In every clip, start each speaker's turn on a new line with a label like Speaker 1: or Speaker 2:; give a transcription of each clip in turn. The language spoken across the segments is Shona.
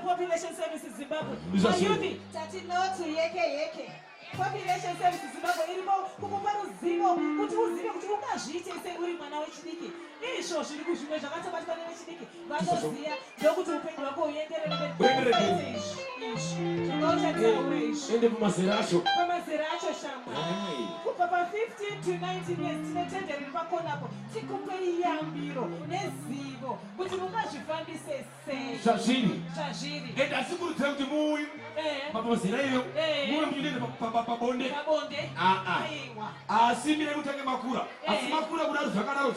Speaker 1: Population Services Zimbabwe. Mayuthi tati not yeke. Population Services Zimbabwe irimo kukupa ruzivo kuti uzive kuti ungazviite sei uri mwana wechidiki. Izvo zviri kuzvimwe zvakatobatwa nevechidiki vanoziya ndokuti upenyu hwako uenderere mberi.
Speaker 2: Ende pamazera acho.
Speaker 1: Pamazera acho shamba. Kubva pa15 to 19 years tine tende riri pakonapo tikupe yambiro nezivo kuti ungazvifambise sei. Zvazviri.
Speaker 2: Ende asikurudzira kuti muwi pamazera iyo muwe muchinoenda pabonde.
Speaker 1: Aiwa.
Speaker 2: Asi mire kutange makura. Asi makura kudaro zvakadaro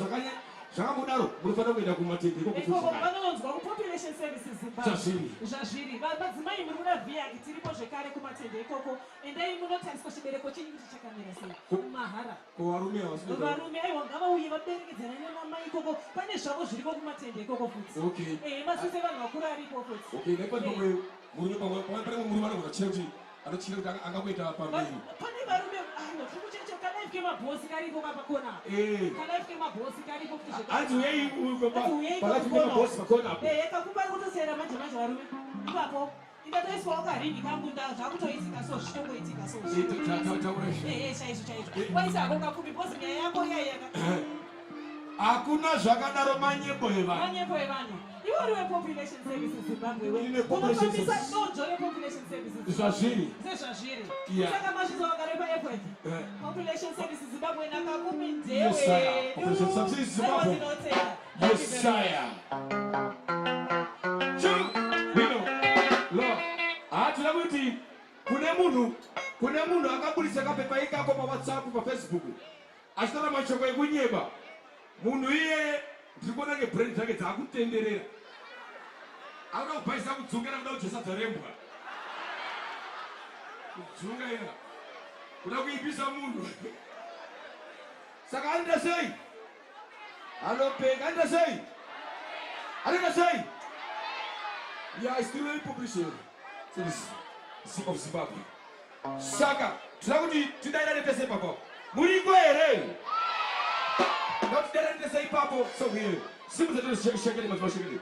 Speaker 2: zvakambodaro munofanira kuenda kumatende
Speaker 1: ikoko vanonzwa kupopulation services Zimbabwe. Zvazviri. Madzimai muri kuda vhiaki tiripo zvekare kumatende ikoko. Endai munotariswa chibereko chenyu kuti chakamira sei. Mahara. Varume aiwa ngavauye vaberekedzana nenamai ikoko. Pane zvavo zviriko kumatende ikoko futi. Masise vanhu vakuru aripo futi.
Speaker 2: Pane murume anogona kuti anochira kuti angakuita pamberi.
Speaker 1: Pane varume zvikuchecho kana ifike mabhosi karipo papakona. Kana ifike mabhosi karipo kuti
Speaker 2: anzi uyei pakati mabhosi pakona apo.
Speaker 1: Kakupa kutosera manje varume. Ipapo ingatoiswawo karingi kambunda zvakutoitika so zvitongoitika so. Chaizvo. Waisako kakumi bhosi nyaya yako yaiya.
Speaker 2: Hakuna zvakadaro manyepo
Speaker 1: evanhu. Iworiwe Population Services Zimbabwe. Unofambisa donzvo rePopulation Services.
Speaker 2: Zvazviri.
Speaker 1: Saka mazvizo vagare paAirport. Population Services Zimbabwe nakakumi ndewe.
Speaker 2: Population Services Zimbabwe. Yesaya. Hatuna kuti kune munhu akabudisa kapepa ikako paWhatsApp paFacebook. Achitara mashoko ekunyeba. Munhu iye ndikuona ngebrand dzake dzakutenderera. Akuda kubhaisa kudzungera kuda kuti zvasadzarembwa. Kudzunga ira. Kuda kuipisa munhu. Saka anda sei? Anopeka anda sei? Anda sei? Yeah, I still publishing. Service of Zimbabwe. Saka, tinakuti tidaira netese papa. Muriko ere? Not there and say Papa, so here. Simple to shake it, but shake it.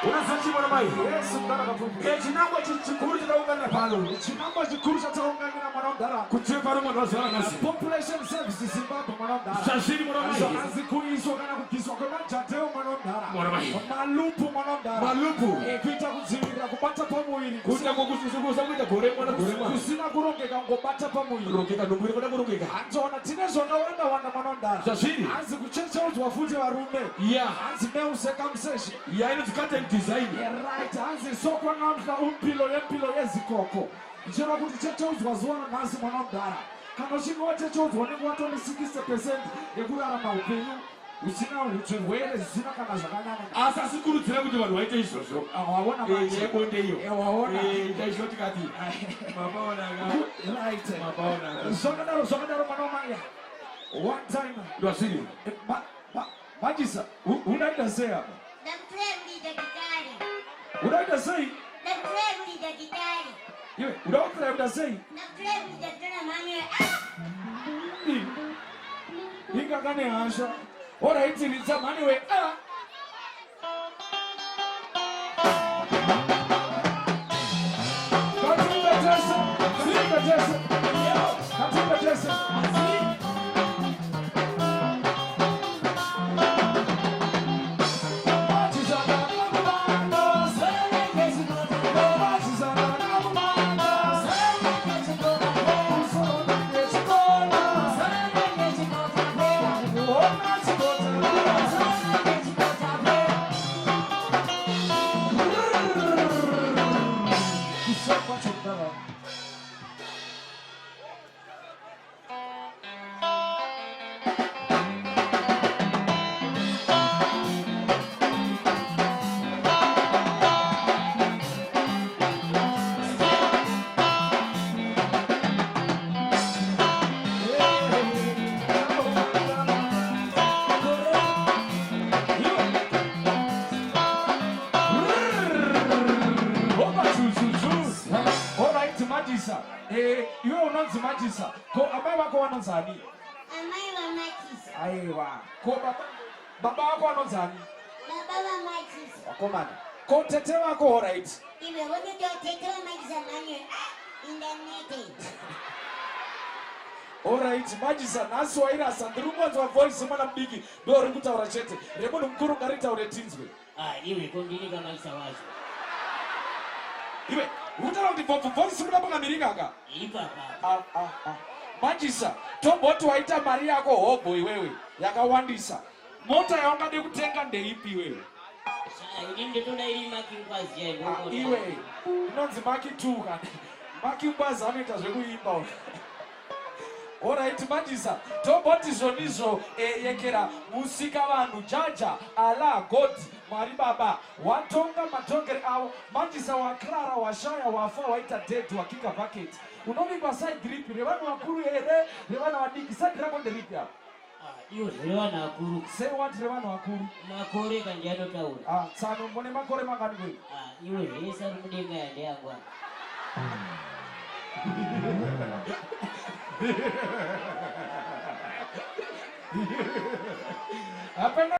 Speaker 2: Unasachimwa na mai.
Speaker 3: Yesu mdara kapupu.
Speaker 2: Chinangwa chikuru chitaungana pano.
Speaker 3: Chinangwa chikuru chataungana mwanamdara.
Speaker 2: Kuchepa rumwa nwazana nasi.
Speaker 3: Population service Zimbabwe mwanamdara.
Speaker 2: Shashiri mwanamai.
Speaker 3: Azi kuiswa kana kukiswa kwa majateo mwanamdara.
Speaker 2: Mwanamai.
Speaker 3: Malupu mwanamdara.
Speaker 2: Malupu.
Speaker 3: Kuita kudzivirira kubata pamuiri.
Speaker 2: Kuita kukususukusa kuita gore mwana gore mwana.
Speaker 3: Kusina kurongeka ngobata pamuiri.
Speaker 2: Kurongeka ndumburi kuna kurongeka.
Speaker 3: Anzona tine zvona wanda mwanamdara.
Speaker 2: Shashiri.
Speaker 3: Azi kuchecheudzwa futi varume.
Speaker 2: Yeah.
Speaker 3: Azi meusecumcision.
Speaker 2: Yeah, inozikata design.
Speaker 3: Right, hanzi sokwa namhla yempilo yezikoko. Njengoba kuti checheudzwa zuva nanhasi mwanamdara. Kana uchinge wachecheudzwa unenge watone 60% yekurarama upenyu usina zvirwere zvisina kana zvakanyanya.
Speaker 2: Asi asikurudzira kuti vanhu vaite izvozvo.
Speaker 3: Waona manje.
Speaker 2: Bonde iyo.
Speaker 3: Waona.
Speaker 2: Ndaizvo tikati. Mabaona nga.
Speaker 3: Right.
Speaker 2: Mabaona.
Speaker 3: Zvakadaro mwana wamaya. One time.
Speaker 2: Ndwasiri.
Speaker 3: Majisa, unaita sei apa? Unaita sei? Iwe, unaita sei? Inga kane hasha. Ora itiritsa mani we. Katika Jesse. Iwe unonzi Majisa. Ko amai wako wanonzi ani?
Speaker 4: Amai wa Majisa.
Speaker 3: Aiwa. Ko baba wako wanonzi ani?
Speaker 4: Baba wa Majisa.
Speaker 3: Wakomana. Ko tete wako alright.
Speaker 4: Iwe wote tete wa Majisa manye. In the meeting.
Speaker 3: Alright, Majisa nasi waira sandirumwanzwa voice mwana mbigi. Ndo ringutaura chete. Remono mkuru ngaritaure tinzwe.
Speaker 5: Iwe kondini kama isa wazo.
Speaker 3: Iwe, utara kuti voice muna panga miringaka?
Speaker 5: Ipa.
Speaker 3: Majisa, tomboti waita mari yako hobo iwewe yakawandisa. Mota yaungade kutenga ndeipi iwewe?
Speaker 5: Ini ndetoda iri maki mbazi ya
Speaker 3: iwe, inonzi maki 2 kana. Maki mbazi anoita zvekuimba. Alright, Majisa, tomboti zvonizo yekera musika vanhu jaja ala God Mwari baba watonga matongere avo. Majisa wa Clara washaya wafa waita dead wakika bucket. Unovigwa side drip revanu wakuru here revana wadiki side rako nderipi hapo?
Speaker 5: Iyo revana wakuru.
Speaker 3: Say what revana wakuru?
Speaker 5: Makore kanjano taura.
Speaker 3: Sano mbone makore mangani kwe?
Speaker 5: Iyo resa rumudenga ya ndeangwa.